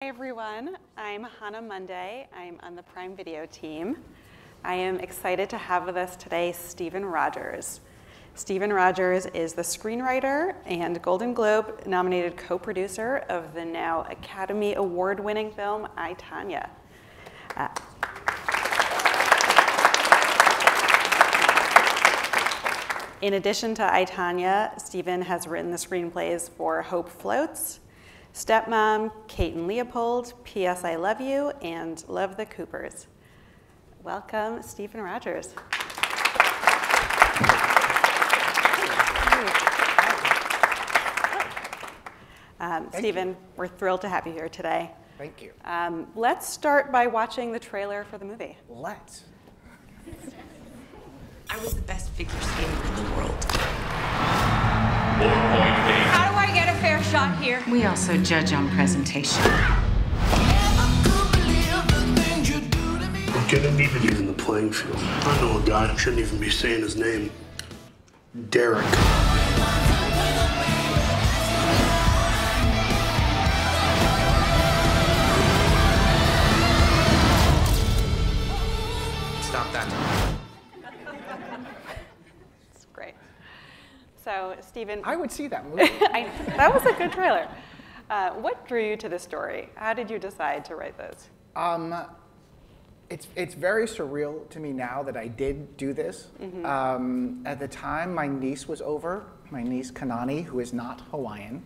Hi everyone, I'm Hannah Monday. I'm on the Prime Video team. I am excited to have with us today Stephen Rogers. Stephen Rogers is the screenwriter and Golden Globe nominated co-producer of the now Academy Award-winning film I, Tanya. In addition to I, Tanya, Stephen has written the screenplays for Hope Floats, Stepmom, Kate and Leopold, P.S. I Love You, and Love the Coopers. Welcome, Stephen Rogers. Stephen, we're thrilled to have you here today. Thank you. Let's start by watching the trailer for the movie. Let's. I was the best figure skater in the world. How do I get a fair shot here? We also judge on presentation. I'm getting even in the playing field. I know a guy who shouldn't even be saying his name. Derek. Stop that. It's great. So, Stephen. I would see that movie. That was a good trailer. What drew you to this story? How did you decide to write this? It's very surreal to me now that I did do this. Mm-hmm. At the time, my niece was over, my niece Kanani, who is not Hawaiian.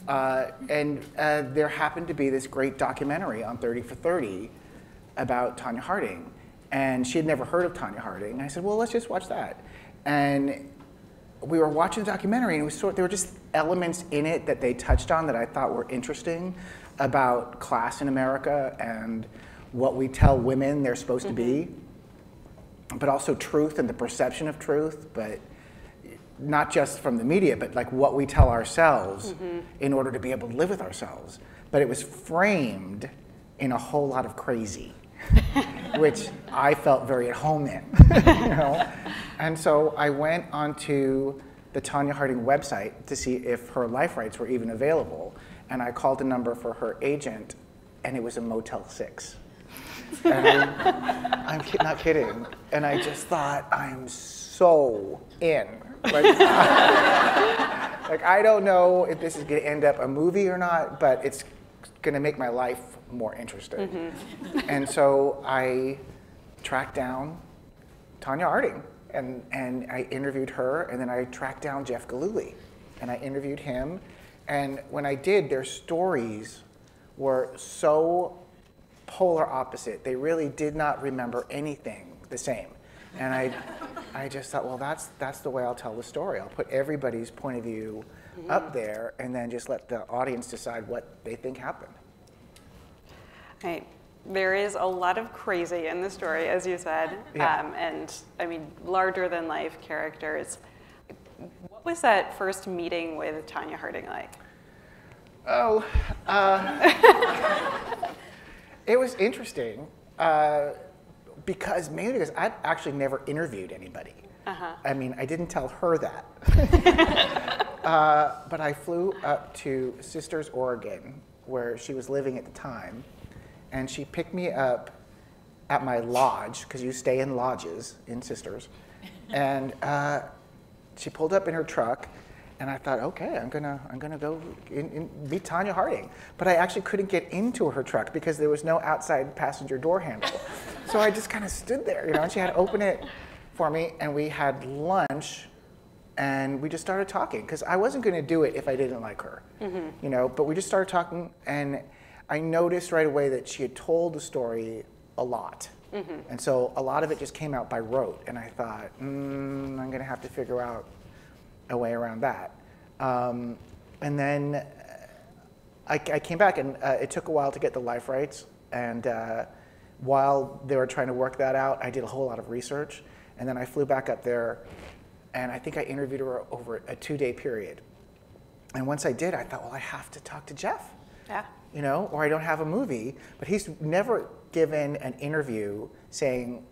And there happened to be this great documentary on 30 for 30 about Tonya Harding. And she had never heard of Tonya Harding. And I said, well, let's just watch that. And we were watching the documentary, and it was there were just elements in it that they touched on that I thought were interesting about class in America and what we tell women they're supposed to be, but also truth and the perception of truth, but not just from the media, but like what we tell ourselves in order to be able to live with ourselves. But it was framed in a whole lot of crazy. Which I felt very at home in, you know? And so I went onto the Tonya Harding website to see if her life rights were even available. And I called a number for her agent, and it was a Motel 6. And I'm not kidding. And I just thought, I'm so in. Like, I don't know if this is gonna end up a movie or not, but it's gonna make my life more interesting. And so I tracked down Tonya Harding, and I interviewed her, and then I tracked down Jeff Gillooly, and I interviewed him. And when I did, their stories were so polar opposite. They really did not remember anything the same. And I just thought, well, that's the way I'll tell the story. I'll put everybody's point of view up there, and then just let the audience decide what they think happened. Right. There is a lot of crazy in the story, as you said, and I mean, larger than life characters. What was that first meeting with Tonya Harding like? Oh, it was interesting mainly because I'd actually never interviewed anybody. I mean, I didn't tell her that. But I flew up to Sisters, Oregon, where she was living at the time. And she picked me up at my lodge, because you stay in lodges in Sisters. And she pulled up in her truck, and I thought, okay, I'm gonna go meet Tonya Harding. But I actually couldn't get into her truck because there was no outside passenger door handle. So I just kind of stood there, you know, and she had to open it for me, and we had lunch, and we just started talking, because I wasn't gonna do it if I didn't like her, you know, but we just started talking, and I noticed right away that she had told the story a lot. And so a lot of it just came out by rote. And I thought, I'm going to have to figure out a way around that. And then I came back, and it took a while to get the life rights. And while they were trying to work that out, I did a whole lot of research. And then I flew back up there, and I think I interviewed her over a 2-day period. And once I did, I thought, well, I have to talk to Jeff. Yeah. You know, or I don't have a movie. But he's never given an interview saying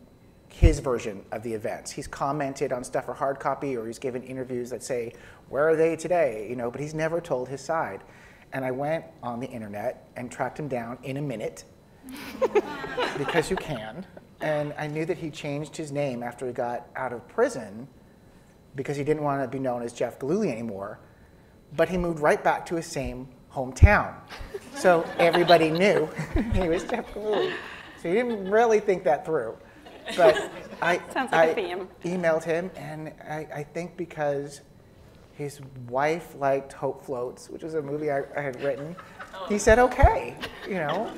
his version of the events. He's commented on stuff for hard copy, or he's given interviews that say, where are they today? You know, but he's never told his side. And I went on the internet and tracked him down in a minute, because you can. And I knew that he changed his name after he got out of prison because he didn't want to be known as Jeff Gillooly anymore. But he moved right back to his same hometown. So everybody knew he was Jeff Gillooly. So he didn't really think that through. But Sounds like a theme. Emailed him, and I think because his wife liked Hope Floats, which was a movie I had written, he said, okay, you know.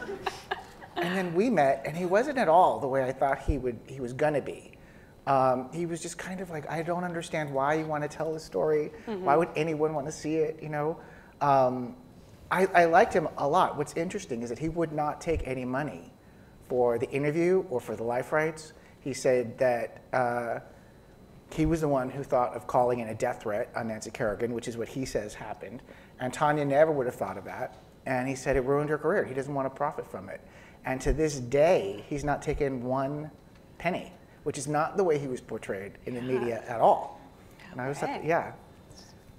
And then we met, and he wasn't at all the way I thought he was gonna be. He was just kind of like, I don't understand why you want to tell this story. Why would anyone want to see it, you know? I liked him a lot. What's interesting is that he would not take any money for the interview or for the life rights. He said that he was the one who thought of calling in a death threat on Nancy Kerrigan, which is what he says happened. And Tanya never would have thought of that. And he said it ruined her career. He doesn't want to profit from it. And to this day, he's not taken one penny, which is not the way he was portrayed in the media at all. And I was like, yeah.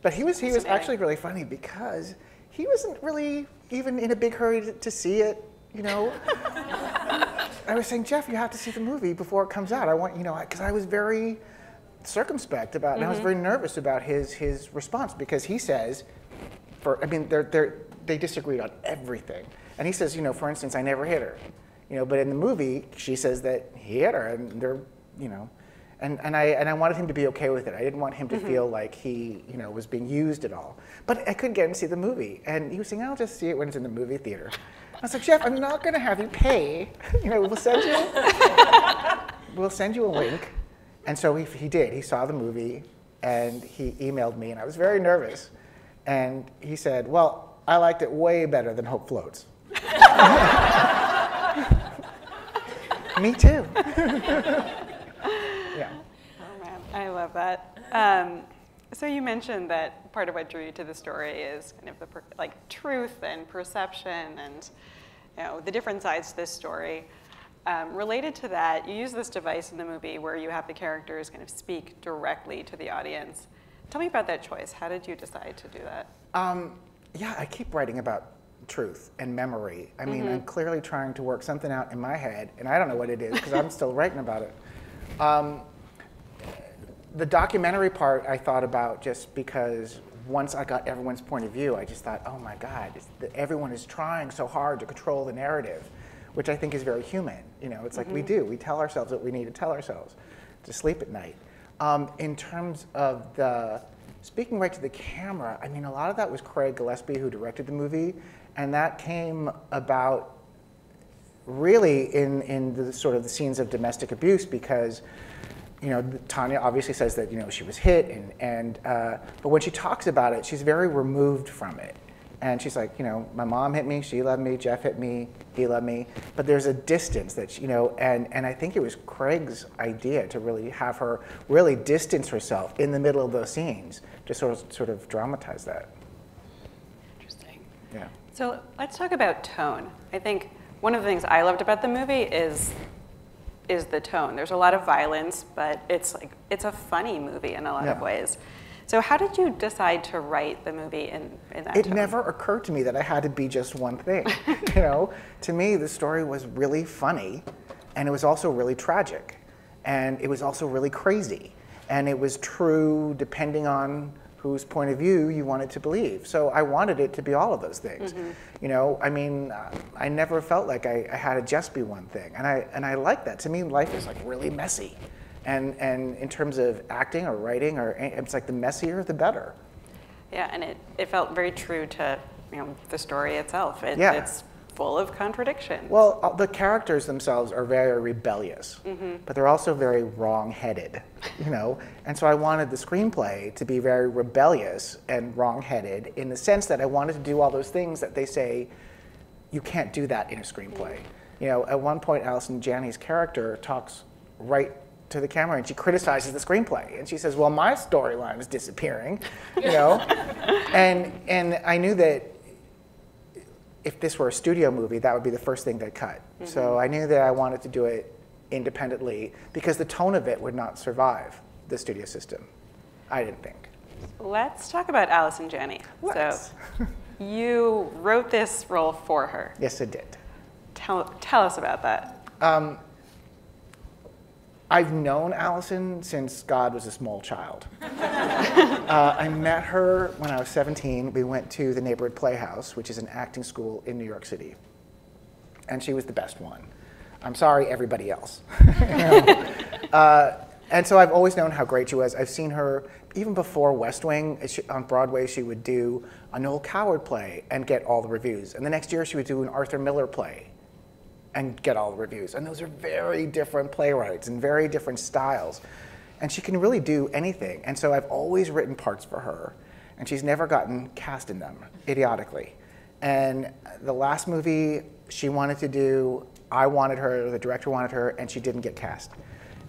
But he was actually really funny because he wasn't really even in a big hurry to see it, you know. I was saying, Jeff, you have to see the movie before it comes out. I want, you know, because I was very circumspect about it, and I was very nervous about his response, because he says, they disagreed on everything. And he says, you know, for instance, I never hit her, you know, but in the movie, she says that he hit her, and they're, you know, and I wanted him to be okay with it. I didn't want him to feel like he, you know, was being used at all. But I couldn't get him to see the movie, and he was saying, I'll just see it when it's in the movie theater. I was like, Jeff, I'm not going to have you pay. You know, we'll send you a link. And so he did. He saw the movie, and he emailed me, and I was very nervous. And he said, well, I liked it way better than Hope Floats. Me too. Yeah. Oh man, I love that. So you mentioned that part of what drew you to the story is kind of the truth and perception, and you know the different sides to this story. Related to that, you use this device in the movie where you have the characters kind of speak directly to the audience. Tell me about that choice. How did you decide to do that? Yeah, I keep writing about truth and memory. I mean, I'm clearly trying to work something out in my head, and I don't know what it is because I'm still writing about it. The documentary part I thought about just because once I got everyone's point of view, I just thought, oh my God, everyone is trying so hard to control the narrative, which I think is very human. You know, it's like we tell ourselves what we need to tell ourselves to sleep at night. In terms of the speaking right to the camera, I mean, a lot of that was Craig Gillespie who directed the movie, and that came about really in the sort of the scenes of domestic abuse, because you know, Tanya obviously says that, you know, she was hit, but when she talks about it, she's very removed from it. And she's like, you know, my mom hit me, she loved me, Jeff hit me, he loved me. But there's a distance that, you know, and I think it was Craig's idea to really have her really distance herself in the middle of those scenes to sort of dramatize that. Interesting. Yeah. So let's talk about tone. I think one of the things I loved about the movie is the tone. There's a lot of violence, but it's a funny movie in a lot of ways. So how did you decide to write the movie in that tone? It never occurred to me that I had to be just one thing. You know, to me, the story was really funny, and it was also really tragic, and it was also really crazy, and it was true depending on whose point of view you wanted to believe. So I wanted it to be all of those things. You know, I mean, I never felt like I had to just be one thing, and I like that. To me, life is like really messy. And in terms of acting or writing, it's like the messier, the better. Yeah, and it felt very true to, you know, the story itself. It's full of contradiction. Well, the characters themselves are very rebellious, but they're also very wrong-headed, you know? And so I wanted the screenplay to be very rebellious and wrong-headed in the sense that I wanted to do all those things that they say, you can't do that in a screenplay. You know, at one point, Allison Janney's character talks right to the camera, and she criticizes the screenplay, and she says, well, my storyline is disappearing, you know? and I knew that if this were a studio movie, that would be the first thing they'd cut. So I knew that I wanted to do it independently because the tone of it would not survive the studio system, I didn't think. Let's talk about Allison Janney. Let's. You wrote this role for her. Yes, I did. Tell us about that. I've known Allison since God was a small child. I met her when I was 17. We went to the Neighborhood Playhouse, which is an acting school in New York City. And she was the best one. I'm sorry, everybody else. And so I've always known how great she was. I've seen her, even before West Wing, on Broadway, she would do a Noel Coward play and get all the reviews. And the next year, she would do an Arthur Miller play and get all the reviews. And those are very different playwrights and very different styles. And she can really do anything. And so I've always written parts for her, and she's never gotten cast in them, idiotically. And the last movie she wanted to do, I wanted her, the director wanted her, and she didn't get cast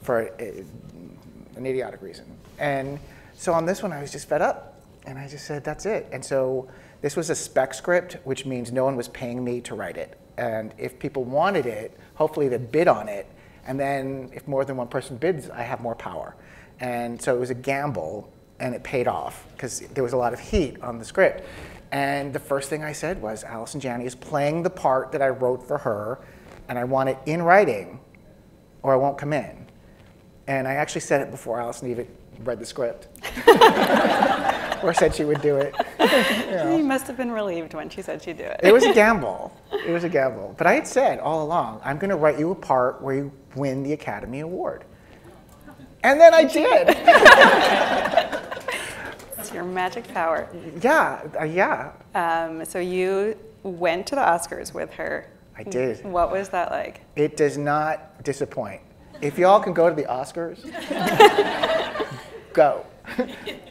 for an idiotic reason. And so on this one, I was just fed up, and I just said, that's it. And so this was a spec script, which means no one was paying me to write it. And if people wanted it, hopefully they'd bid on it. And then if more than one person bids, I have more power. And so it was a gamble, and it paid off, because there was a lot of heat on the script. And the first thing I said was, Allison Janney is playing the part that I wrote for her, and I want it in writing, or I won't come in. And I actually said it before Allison even read the script. Or said she would do it. You must have been relieved when she said she'd do it. It was a gamble. It was a gamble. But I had said all along, I'm going to write you a part where you win the Academy Award. And then I did. It's your magic power. Yeah. So you went to the Oscars with her. I did. What was that like? It does not disappoint. If y'all can go to the Oscars, go.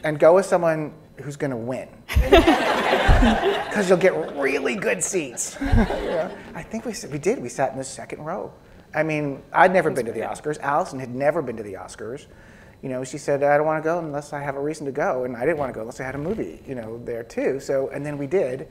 And go with someone who's going to win. Because you'll get really good seats. Yeah. I think we did. We sat in the second row. I mean, I'd never been to the Oscars. Allison had never been to the Oscars. You know, she said, I don't want to go unless I have a reason to go. And I didn't want to go unless I had a movie, you know, there too. So, and then we did.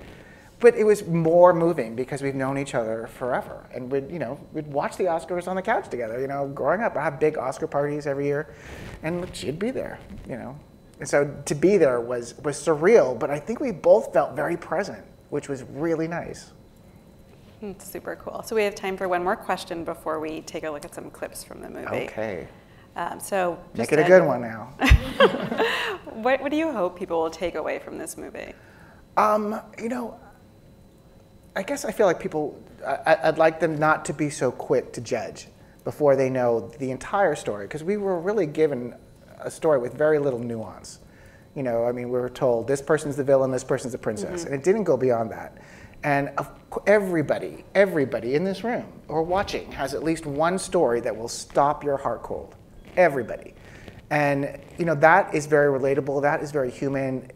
But it was more moving because we've known each other forever. And we'd watch the Oscars on the couch together. You know, growing up, I had big Oscar parties every year. And she'd be there, you know. And so to be there was surreal, but I think we both felt very present, which was really nice. It's super cool. So we have time for one more question before we take a look at some clips from the movie. Okay. So make it a good one now. What do you hope people will take away from this movie? You know, I guess I feel like people, I'd like them not to be so quick to judge before they know the entire story, because we were really given a story with very little nuance. You know, I mean, we were told this person's the villain, this person's the princess, and it didn't go beyond that. And everybody in this room or watching has at least one story that will stop your heart cold. Everybody. And, you know, that is very relatable, that is very human.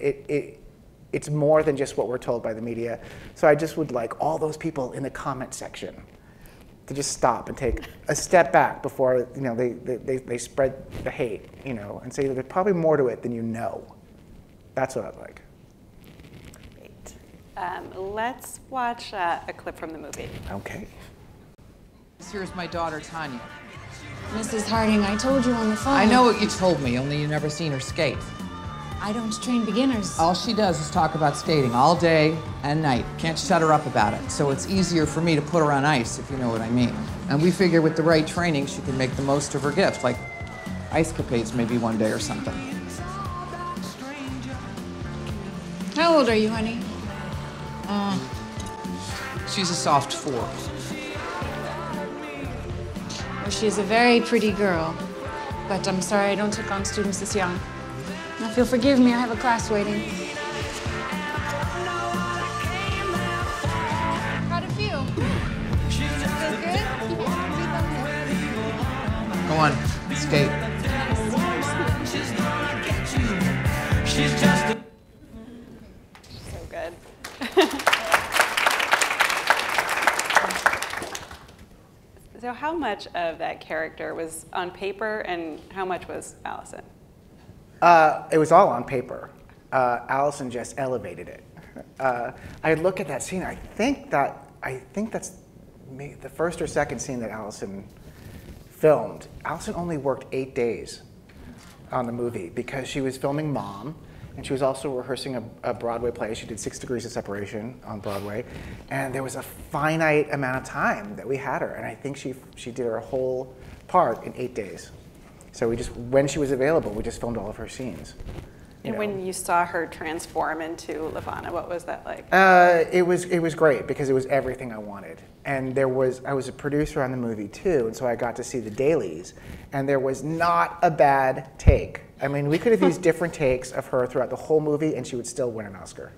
It's more than just what we're told by the media. So I just would like all those people in the comment section to just stop and take a step back before, you know, they spread the hate, you know, and say that there's probably more to it than you know. That's what I'd like. Great. Let's watch a clip from the movie. Okay. Here's my daughter, Tanya. Mrs. Harding, I told you on the phone. I know what you told me, only you never seen her skate. I don't train beginners. All she does is talk about skating all day and night. Can't shut her up about it. So it's easier for me to put her on ice, if you know what I mean. And we figure with the right training, she can make the most of her gift, like ice capades maybe one day or something. How old are you, honey? She's a soft 4. Well, she's a very pretty girl. But I'm sorry I don't take on students this young. Now, if you'll forgive me, I have a class waiting. How'd it feel? Feel good? Go on, skate. So good. So how much of that character was on paper and how much was Allison? It was all on paper. Allison just elevated it. I look at that scene. I think that's the first or second scene that Allison filmed. Allison only worked 8 days on the movie because she was filming Mom, And she was also rehearsing a Broadway play. She did 6 Degrees of Separation on Broadway. And there was a finite amount of time that we had her. And I think she did her whole part in 8 days. So when she was available, we just filmed all of her scenes. And when you saw her transform into Lavana, what was that like? It was great because it was everything I wanted. And I was a producer on the movie too, and so I got to see the dailies. And there was not a bad take. I mean, we could have used different takes of her throughout the whole movie, and she would still win an Oscar.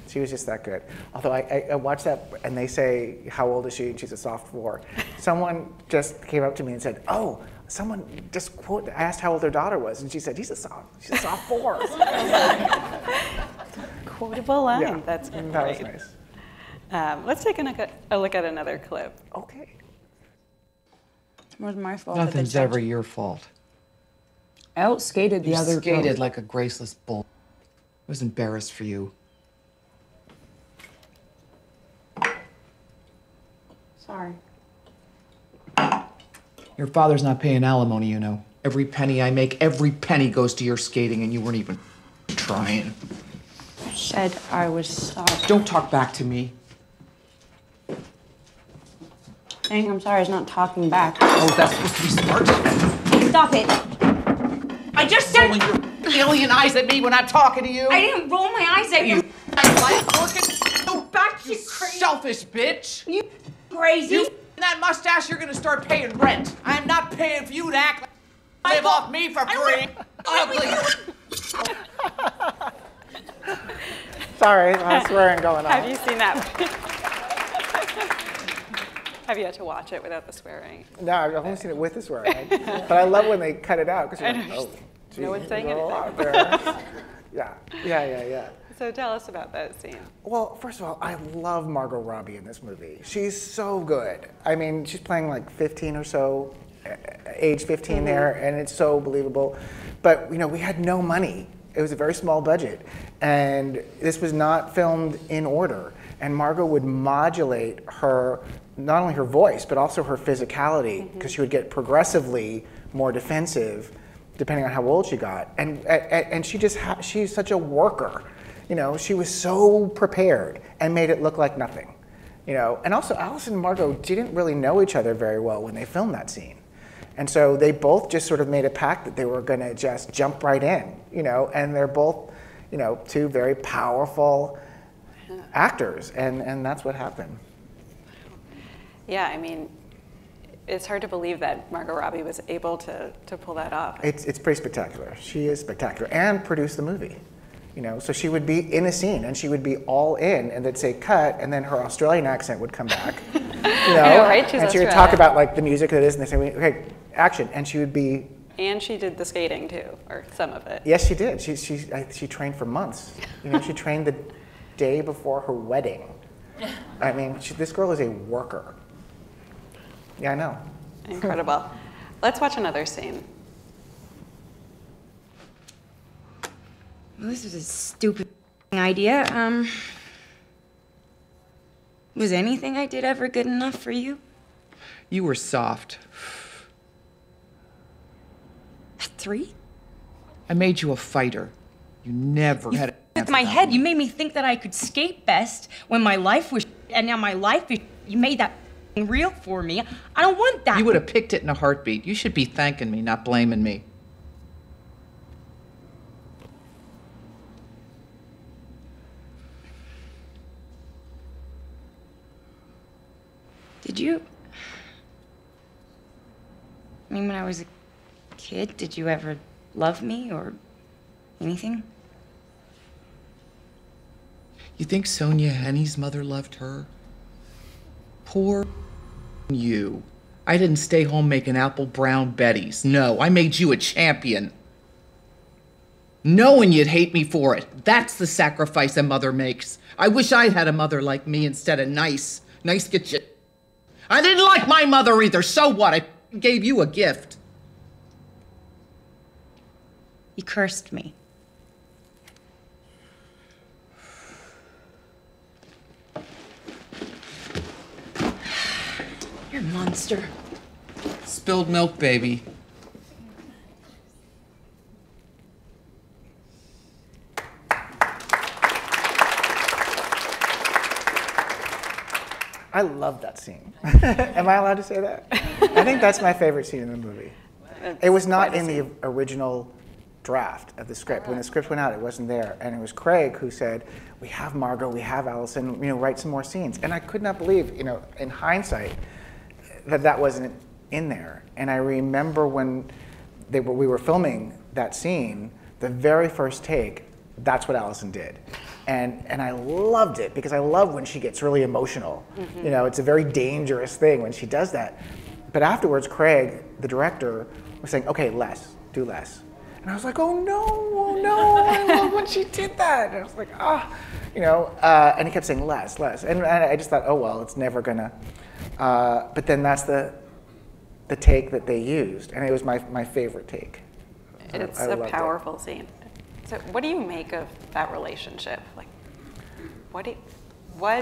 She was just that good. Although I watched that, and they say, how old is she? And she's a sophomore. Someone just came up to me and said, oh, someone just asked how old their daughter was, and she said, she's a sophomore. Quotable line. Yeah, That's great. That was nice. Let's take a look at another clip. Okay. It was my fault. Nothing's ever your fault. I outskated the other girl. You skated like a graceless bull. I was embarrassed for you. Sorry. Your father's not paying alimony, you know. Every penny I make, every penny goes to your skating, and you weren't even trying. I said I was sorry. Don't talk back to me. Saying I'm sorry is not talking back. Oh, that's supposed to be smart. Stop it. I just said... Rolling your alien eyes at me when I'm talking to you. I didn't roll my eyes at you. I like working. Go back, you selfish bitch. You crazy. You that mustache, you're gonna start paying rent. I'm not paying for you to act like live off me for free. Ugly. Sorry, I was swearing going on. Have you seen that? Have you had to watch it without the swearing? No, I've only seen it with the swearing. But I love when they cut it out because you're like, oh, geez, no one's saying there's a lot anything. there. Yeah. So tell us about that scene. Well, first of all, I love Margot Robbie in this movie. She's so good. I mean, she's playing like 15 or so, age 15 there, and it's so believable. But, we had no money. It was a very small budget. And this was not filmed in order. And Margot would modulate not only her voice, but also her physicality, because she would get progressively more defensive depending on how old she got. And she's such a worker. She was so prepared and made it look like nothing. And also Allison and Margot didn't really know each other very well when they filmed that scene. And so they both just sort of made a pact that they were gonna just jump right in, and they're both, two very powerful actors, and that's what happened. Yeah, I mean, it's hard to believe that Margot Robbie was able to pull that off. It's pretty spectacular. She is spectacular, and produced the movie. So she would be in a scene and she would be all in, and they'd say cut, and then her Australian accent would come back. Right? She's and she would talk about like the music of this, and they say, okay, action, and she would be. And she did the skating too, or some of it. Yes, she did. She trained for months. She trained the day before her wedding. I mean, this girl is a worker. Yeah, I know. Incredible. Let's watch another scene. Well, this was a stupid idea. Was anything I did ever good enough for you? You were soft. At 3? I made you a fighter. You never had a With my head, you made me think that I could skate best when my life was and now my life is you made that real for me. I don't want that. You would have picked it in a heartbeat. You should be thanking me, not blaming me. Did you? I mean, when I was a kid, did you ever love me or anything? You think Sonia Henny's mother loved her? Poor you. I didn't stay home making apple brown Bettys. No, I made you a champion. Knowing you'd hate me for it. That's the sacrifice a mother makes. I wish I'd had a mother like me instead of nice. Nice get you. I didn't like my mother either. So what? I gave you a gift. You cursed me. You're a monster. Spilled milk, baby. love that scene. Am I allowed to say that? I think that's my favorite scene in the movie. It was not in the original draft of the script. When the script went out, it wasn't there. And it was Craig who said, we have Margot, we have Allison, write some more scenes. And I could not believe, in hindsight, that wasn't in there. And I remember when we were filming that scene, the very first take, that's what Allison did. And I loved it because I love when she gets really emotional. It's a very dangerous thing when she does that. But afterwards, Craig, the director, was saying, okay, less, do less. And I was like, oh no, I love when she did that. And I was like, and he kept saying less. And I just thought, oh well, it's never gonna. But then that's the take that they used, and it was my favorite take. It's a powerful scene. So what do you make of that relationship? Like, what do you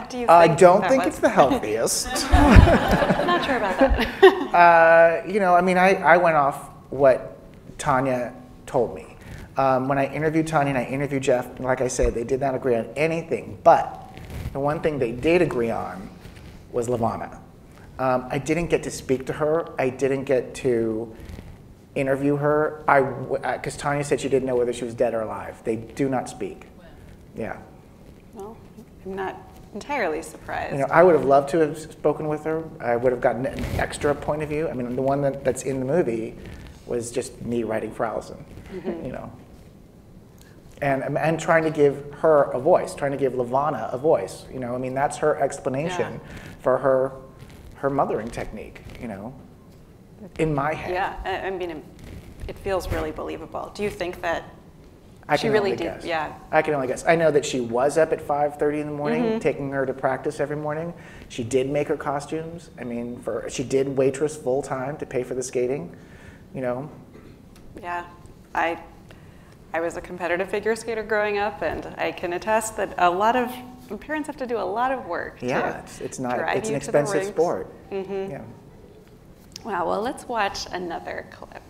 think? I don't think it's the healthiest. I'm not sure about that. I went off what Tanya told me. When I interviewed Tanya and I interviewed Jeff, like I said, they did not agree on anything, but the one thing they did agree on was Levana. I didn't get to speak to her. I didn't get to interview her, because Tanya said she didn't know whether she was dead or alive. They do not speak. Yeah. Well, I'm not entirely surprised. I would have loved to have spoken with her. I would have gotten an extra point of view. I mean, the one that's in the movie was just me writing for Allison, and trying to give her a voice, trying to give Levana a voice. That's her explanation for her mothering technique. In my head. Yeah, I mean, it feels really believable. Do you think that she really did? Guess. Yeah. I can only guess. I know that she was up at 5:30 in the morning, taking her to practice every morning. She did make her costumes. I mean, she did waitress full time to pay for the skating. Yeah, I was a competitive figure skater growing up, and I can attest that a lot of parents have to do a lot of work. Yeah, it's an expensive sport. Yeah. Wow, well, let's watch another clip.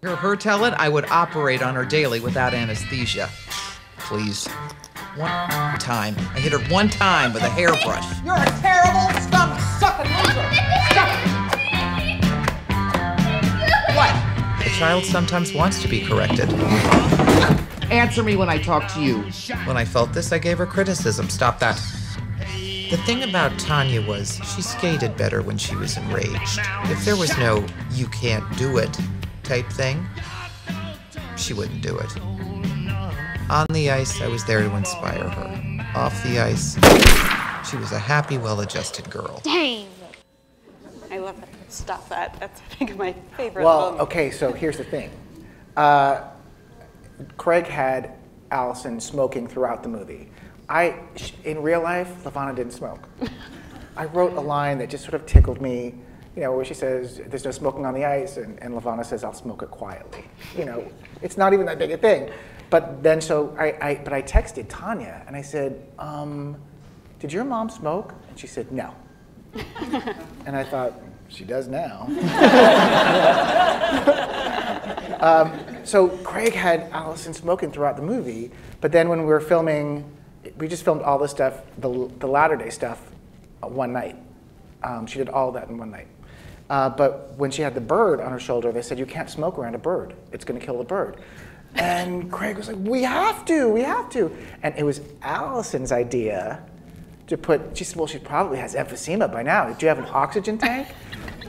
Hear her tell it, I would operate on her daily without anesthesia. Please. One time. I hit her one time with a hairbrush. You're a terrible, stomach-sucking loser! Stop it! What? The child sometimes wants to be corrected. Answer me when I talk to you. When I felt this, I gave her criticism. Stop that. The thing about Tanya was she skated better when she was enraged. If there was no "you can't do it" type thing, she wouldn't do it. On the ice, I was there to inspire her. Off the ice, she was a happy, well-adjusted girl. Dang! I love it. Stop that. That's, I think, my favorite moment. Okay, so here's the thing. Craig had Allison smoking throughout the movie. In real life, Levana didn't smoke. I wrote a line that just sort of tickled me, where she says, there's no smoking on the ice, and Levana says, I'll smoke it quietly. It's not even that big a thing. But then, I texted Tanya, and I said, did your mom smoke? And she said, no. And I thought, she does now. So Craig had Allison smoking throughout the movie, but then when we were filming, we just filmed all this stuff, the latter day stuff, one night. She did all that in one night. But when she had the bird on her shoulder, they said, you can't smoke around a bird. It's going to kill the bird. And Craig was like, we have to. And it was Allison's idea to she said, well, she probably has emphysema by now. Do you have an oxygen tank?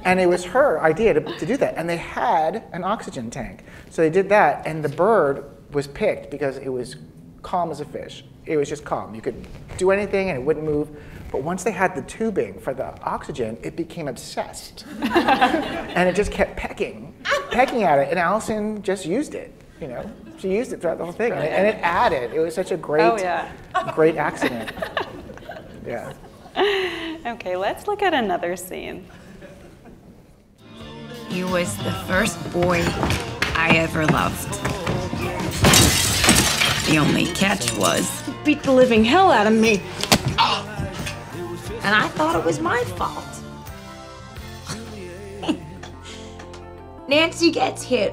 And it was her idea to do that. And they had an oxygen tank. So they did that, and the bird was picked because it was calm as a fish. It was just calm. You could do anything and it wouldn't move. But once they had the tubing for the oxygen, it became obsessed. And it just kept pecking at it. And Allison just used it, She used it throughout the whole thing. And it added. It was such a great, great accident. Yeah. Okay, let's look at another scene. He was the first boy I ever loved. The only catch was He beat the living hell out of me. And I thought it was my fault. Nancy gets hit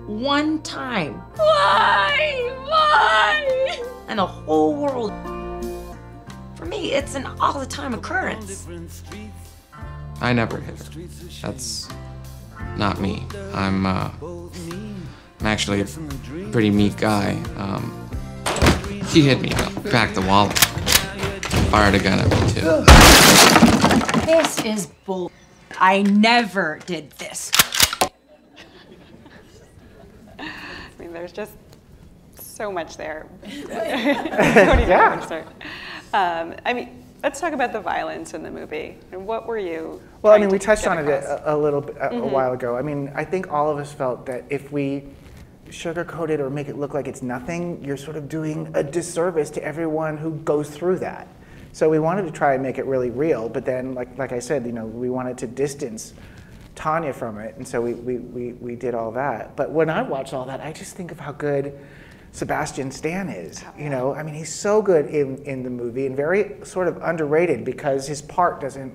one time. Why? And the whole world. For me, it's an all-the-time occurrence. I never hit her. That's not me. I'm actually a pretty meek guy. She hit me, cracked the wallet, fired a gun at me too. This is bull. I never did this. I mean, there's just so much there. Yeah. I mean, let's talk about the violence in the movie. And what were you? Well, I mean, we touched on it a little bit a while ago. I mean, I think all of us felt that if we sugarcoat it or make it look like it's nothing, you're sort of doing a disservice to everyone who goes through that. So we wanted to try and make it really real, but then, like I said, you know, we wanted to distance Tanya from it, and so we did all that. But when I watch all that, I just think of how good Sebastian Stan is. You know, I mean, he's so good in the movie and very sort of underrated because his part doesn't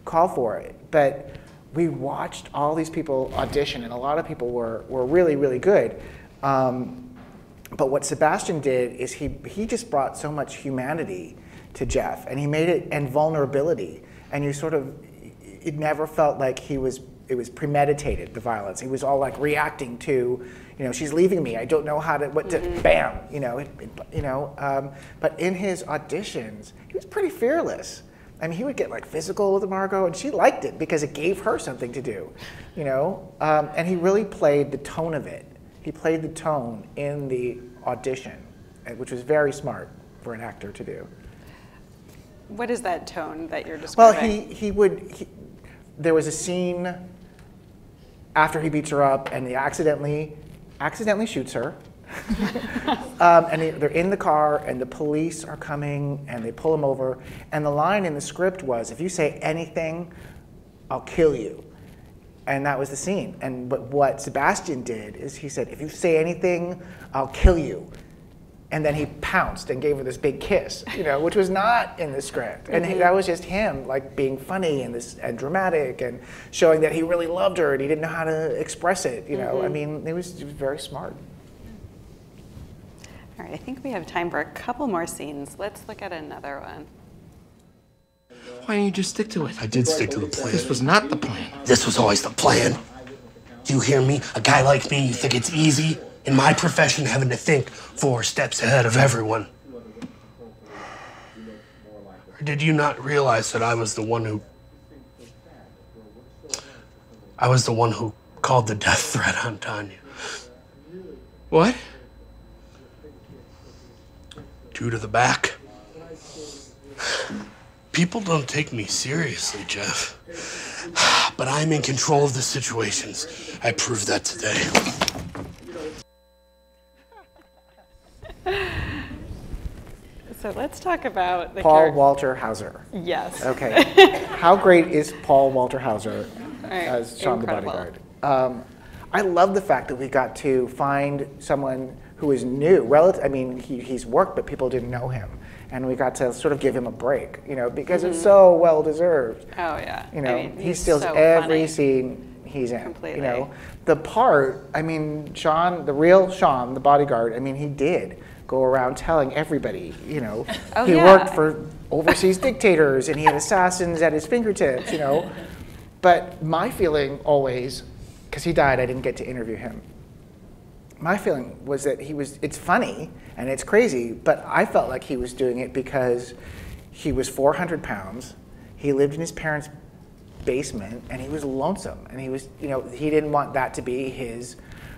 call for it. But we watched all these people audition, and a lot of people were really, really good. But what Sebastian did is he just brought so much humanity to Jeff, and he made it, and vulnerability, and you sort of, it never felt like it was premeditated, the violence. He was all like reacting to, you know, she's leaving me, I don't know how to, bam, you know, but in his auditions, he was pretty fearless. I mean, he would get like physical with Margot, and she liked it because it gave her something to do, you know, and he really played the tone of it. He played the tone in the audition, which was very smart for an actor to do. What is that tone that you're describing? Well, there was a scene after he beats her up and he accidentally shoots her. And they're in the car and the police are coming and they pull him over. And the line in the script was, if you say anything, I'll kill you. And that was the scene. But what Sebastian did is he said, if you say anything, I'll kill you. And then he pounced and gave her this big kiss, you know, which was not in the script. And that was just him, like, being funny and dramatic and showing that he really loved her and he didn't know how to express it, you know. I mean, it was very smart. All right, I think we have time for a couple more scenes. Let's look at another one. Why didn't you just stick to it? I did stick to the plan. This was not the plan. This was always the plan. Do you hear me? A guy like me, you think it's easy? In my profession, having to think 4 steps ahead of everyone. Or did you not realize that I was the one who called the death threat on Tanya? What? 2 to the back. People don't take me seriously, Jeff. But I'm in control of the situations. I proved that today. So let's talk about the Paul Walter Hauser. Yes. Okay. How great is Paul Walter Hauser as Sean the bodyguard? I love the fact that we got to find someone who is new. I mean, he's worked, but people didn't know him. And we got to sort of give him a break, you know, because it's so well deserved. Oh, yeah. You know, I mean, he steals so every funny. scene he's in. Completely. You know, the part, I mean, Sean, the real Sean, the bodyguard, I mean, he did go around telling everybody, you know, he worked for overseas dictators and he had assassins at his fingertips, you know. But my feeling always, because he died, I didn't get to interview him. My feeling was that it's funny and it's crazy, but I felt like he was doing it because he was 400 pounds, he lived in his parents' basement, and he was lonesome. And he was, you know, he didn't want that to be his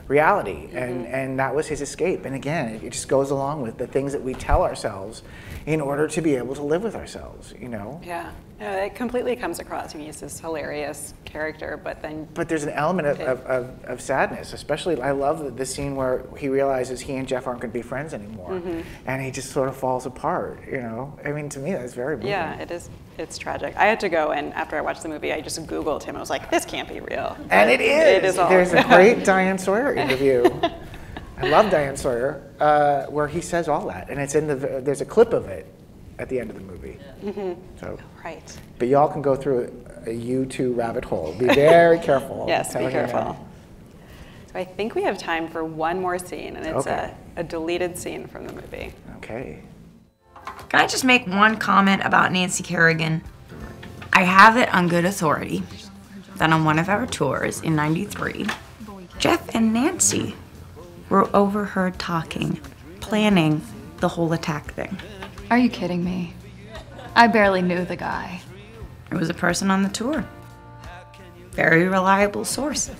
reality, and that was his escape. And again, it just goes along with the things that we tell ourselves in order to be able to live with ourselves, you know? Yeah, it completely comes across. I mean, he's this hilarious character, but there's an element of sadness, especially, I love the scene where he realizes he and Jeff aren't going to be friends anymore, and he just sort of falls apart, you know? I mean, to me, that's very moving. Yeah, it is. It's tragic. I had to go, and after I watched the movie, I just Googled him. I was like, this can't be real. And it is. It is all. There's a great Diane Sawyer interview. I love Diane Sawyer, where he says all that, and it's in there's a clip of it at the end of the movie. So, right. But y'all can go through a YouTube rabbit hole. Be very careful. Yes, be careful. So I think we have time for one more scene, and it's a deleted scene from the movie. Okay. Can I just make one comment about Nancy Kerrigan? I have it on good authority that on one of our tours in '93, Jeff and Nancy were overheard talking, planning the whole attack thing. Are you kidding me? I barely knew the guy. It was a person on the tour. Very reliable source.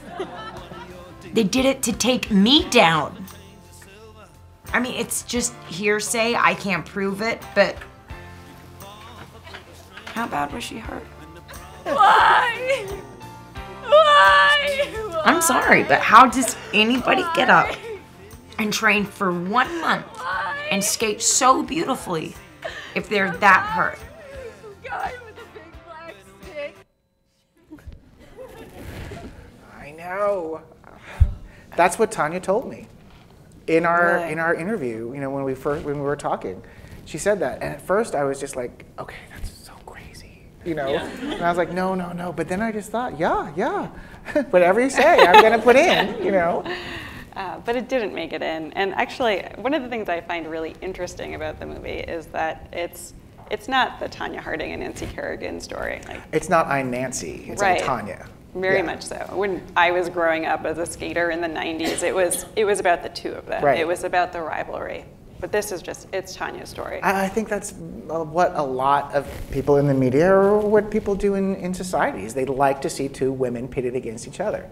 They did it to take me down. I mean, it's just hearsay. I can't prove it, but how bad was she hurt? Why? Why? I'm sorry, but how does anybody get up and train for 1 month and skate so beautifully if they're that hurt? Guy with a big black stick. I know. That's what Tanya told me in our interview. You know, when we were talking, she said that, and at first I was just like, okay, that's so crazy, you know. Yeah. And I was like, no. But then I just thought, yeah, whatever you say, I'm gonna put in, you know. But it didn't make it in. And actually, one of the things I find really interesting about the movie is that it's not the Tonya Harding and Nancy Kerrigan story. Like, it's not I Nancy, it's right. I Tanya. Very much so. When I was growing up as a skater in the 90s, it was about the two of them. Right. It was about the rivalry. But this is it's Tanya's story. I think that's what a lot of people in the media, or what people do in societies. They like to see two women pitted against each other.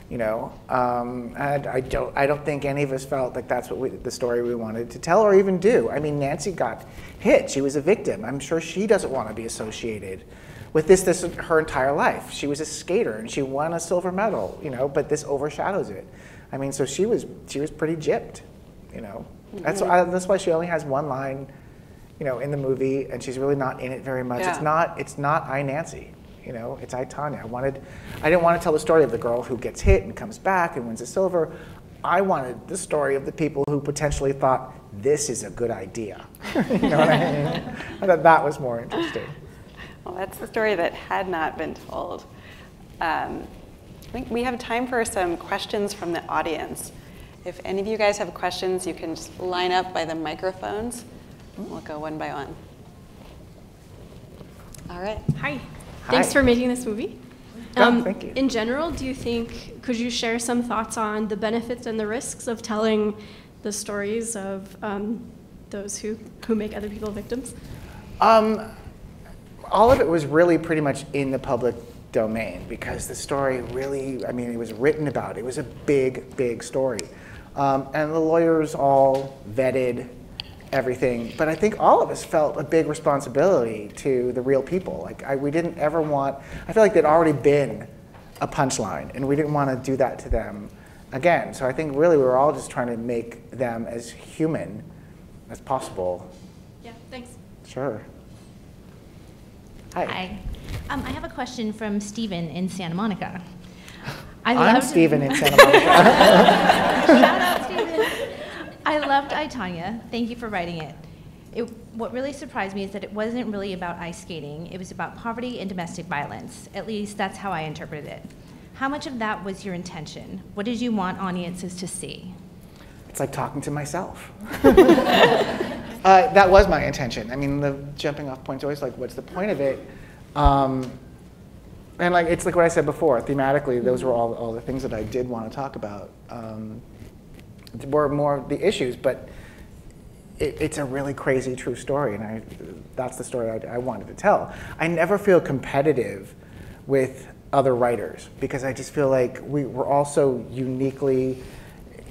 You know, and I don't think any of us felt like that's the story we wanted to tell or even do. I mean, Nancy got hit. She was a victim. I'm sure she doesn't want to be associated with this her entire life. She was a skater and she won a silver medal, you know, but this overshadows it. I mean, so she was pretty gypped, you know. Mm-hmm. That's why she only has one line, you know, in the movie, and she's really not in it very much. Yeah. It's not I Nancy. You know, it's I, Tanya. I didn't want to tell the story of the girl who gets hit and comes back and wins a silver. I wanted the story of the people who potentially thought this is a good idea. You know what I mean? I thought that was more interesting. Well, that's the story that had not been told. I think we have time for some questions from the audience. If any of you guys have questions, you can just line up by the microphones. We'll go one by one. All right. Hi. Thanks for making this movie. Thank you. In general, could you share some thoughts on the benefits and the risks of telling the stories of those who make other people victims? All of it was really pretty much in the public domain because the story really, I mean, it was written about. It was a big story. And the lawyers all vetted everything, but I think all of us felt a big responsibility to the real people. Like we didn't ever want, I feel like there'd already been a punchline and we didn't want to do that to them again. So I think really we were all just trying to make them as human as possible. Yeah, thanks. Sure. Hi. Hi. I have a question from Stephen in Santa Monica. I'm Stephen in Santa Monica. Shout out, Stephen. I loved I, Tanya. Thank you for writing it. What really surprised me is that it wasn't really about ice skating. It was about poverty and domestic violence. At least that's how I interpreted it. How much of that was your intention? What did you want audiences to see? It's like talking to myself. That was my intention. I mean, the jumping off point's always like, what's the point of it? And like, it's like what I said before, thematically, those were all the things that I did want to talk about. Were more the issues, but it's a really crazy true story, and that's the story I wanted to tell. I never feel competitive with other writers because I just feel like we're all so uniquely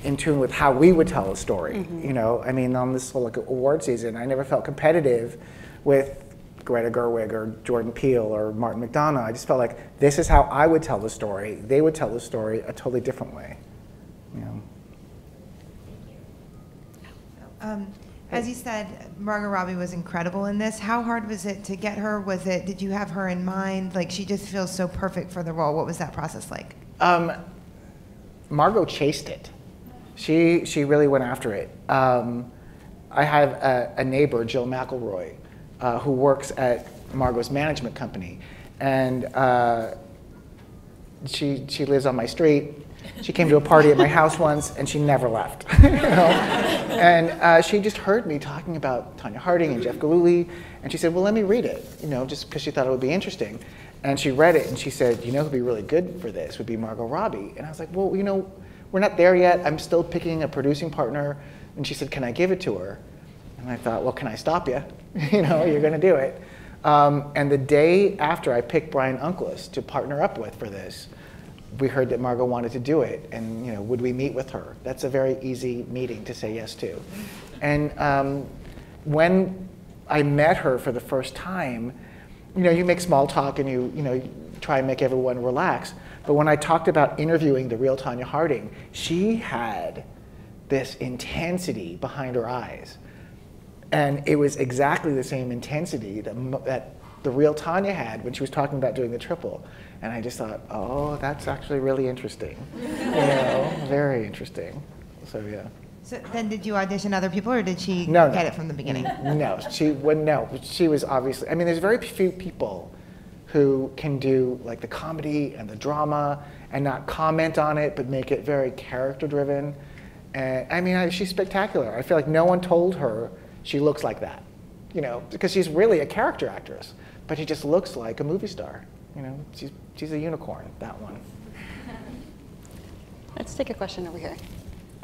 in tune with how we would tell a story. Mm-hmm. You know, I mean, on this whole like award season, I never felt competitive with Greta Gerwig or Jordan Peele or Martin McDonagh. I just felt like this is how I would tell the story. They would tell the story a totally different way. You know. As you said, Margot Robbie was incredible in this. How hard was it to get her? Did you have her in mind? Like, she just feels so perfect for the role. What was that process like? Margot chased it. She really went after it. I have a neighbor, Jill McElroy, who works at Margot's management company. And she lives on my street. She came to a party at my house once, and she never left. You know? And she just heard me talking about Tonya Harding and Jeff Gillooly, and she said, well, let me read it, you know, just because she thought it would be interesting. And she read it, and she said, you know who'd be really good for this would be Margot Robbie. And I was like, well, you know, we're not there yet. I'm still picking a producing partner. And she said, can I give it to her? And I thought, well, can I stop you? You know, you're going to do it. And the day after I picked Brian Uncless to partner up with for this, we heard that Margot wanted to do it, and you know, would we meet with her? That's a very easy meeting to say yes to. And when I met her for the first time, you know, you make small talk and you know, you try and make everyone relax. But when I talked about interviewing the real Tonya Harding, she had this intensity behind her eyes. And it was exactly the same intensity that the real Tanya had when she was talking about doing the triple. And I just thought, oh, that's actually really interesting. You know, very interesting. So yeah. So then did you audition other people, or did she No, get it from the beginning? No, she was obviously, I mean, there's very few people who can do like the comedy and the drama and not comment on it, but make it very character driven. And I mean, she's spectacular. I feel like no one told her she looks like that, you know, because she's really a character actress, but she just looks like a movie star. You know, she's a unicorn, that one. Let's take a question over here.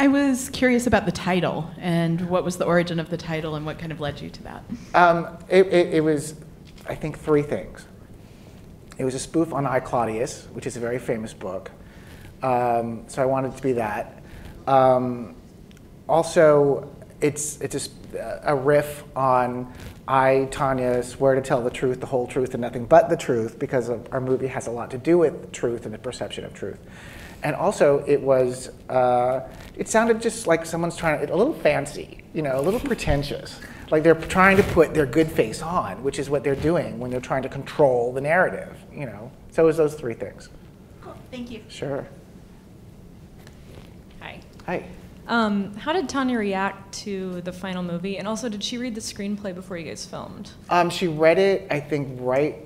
I was curious about the title and what was the origin of the title and what kind of led you to that? It was, I think, three things. It was a spoof on I, Claudius, which is a very famous book. So I wanted it to be that. Also, it's a riff on I, Tanya, swear to tell the truth, the whole truth, and nothing but the truth, because our movie has a lot to do with truth and the perception of truth. And also, it was, it sounded just like someone's trying to, a little fancy, you know, a little pretentious. Like they're trying to put their good face on, which is what they're doing when they're trying to control the narrative, you know. So it was those three things. Cool, thank you. Sure. Hi. Hi. How did Tanya react to the final movie? And also, did she read the screenplay before you guys filmed? She read it, I think, right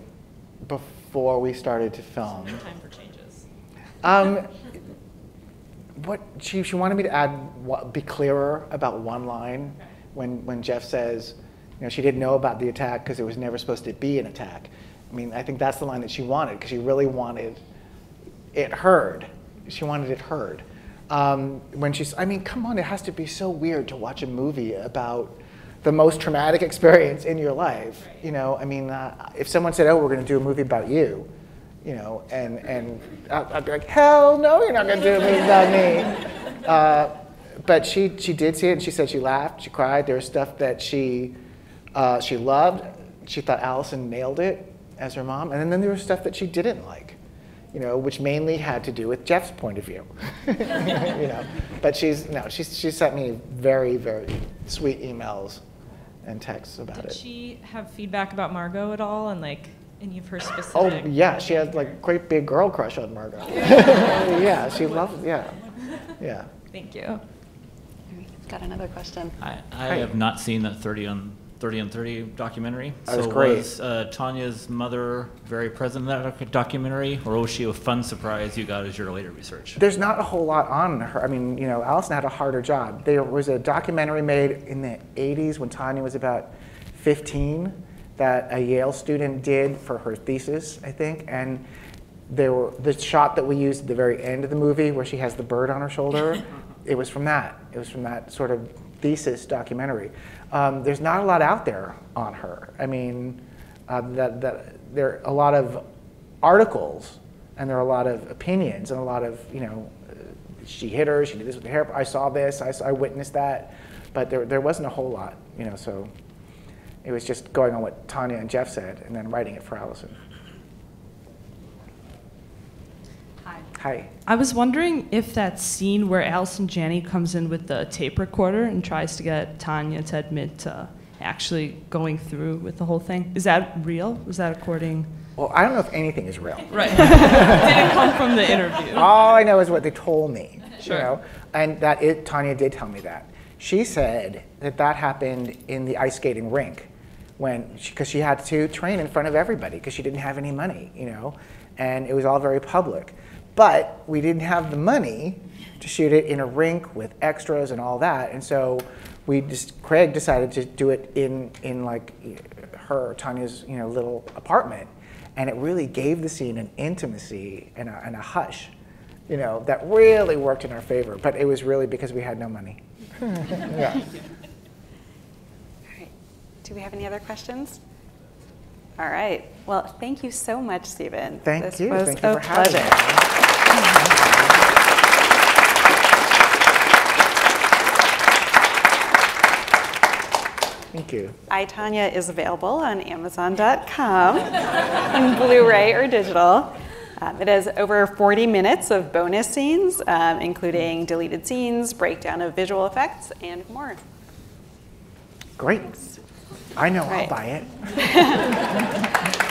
before we started to film. Time for changes. What she wanted me to be clearer about one line. Okay. When Jeff says, you know, she didn't know about the attack because it was never supposed to be an attack. I mean, I think that's the line that she wanted, because she really wanted it heard. She wanted it heard. When she's, I mean, come on, it has to be so weird to watch a movie about the most traumatic experience in your life. You know, I mean, if someone said, oh, we're going to do a movie about you, you know, and I'd be like, hell no, you're not going to do a movie about me. But she did see it, and she said she laughed, she cried. There was stuff that she loved. She thought Allison nailed it as her mom. And then there was stuff that she didn't like, you know, which mainly had to do with Jeff's point of view. You know, but she sent me very, very sweet emails and texts about it. Did she have feedback about Margot at all, and like any of her specific? Oh yeah, she had like a great big girl crush on Margot. Yeah, she loved. Yeah. Thank you. We've got another question. I have not seen that 30 on 30 documentary. That was great. Was Tanya's mother very present in that documentary, or was she a fun surprise you got as your later research? There's not a whole lot on her. I mean, you know, Allison had a harder job. There was a documentary made in the 80s when Tanya was about 15 that a Yale student did for her thesis, I think, and the shot that we used at the very end of the movie where she has the bird on her shoulder, it was from that. It was from that sort of thesis documentary. There's not a lot out there on her. I mean, there are a lot of articles, and there are a lot of opinions, and a lot of, you know, she hit her, she did this with her hair, I saw this, I witnessed that, but there wasn't a whole lot, you know, so it was just going on what Tanya and Jeff said, and then writing it for Allison. Hi. I was wondering if that scene where Allison Janney comes in with the tape recorder and tries to get Tanya to admit to actually going through with the whole thing, is that real? Was that according? Well, I don't know if anything is real. Right. Did it come from the interview? All I know is what they told me. Sure. You know? And Tanya did tell me that. She said that happened in the ice skating rink because she had to train in front of everybody because she didn't have any money, you know, and it was all very public. But we didn't have the money to shoot it in a rink with extras and all that, and so Craig decided to do it in like Tanya's little apartment, and it really gave the scene an intimacy and a hush, that really worked in our favor. But it was really because we had no money. Yeah. All right. Do we have any other questions? All right. Well, thank you so much, Stephen. Thank you. Was Thank you a for having pleasure. me. Thank you. I, Tanya is available on Amazon.com in Blu-ray or digital. It has over 40 minutes of bonus scenes, including deleted scenes, breakdown of visual effects, and more. Great. I know, I'll buy it.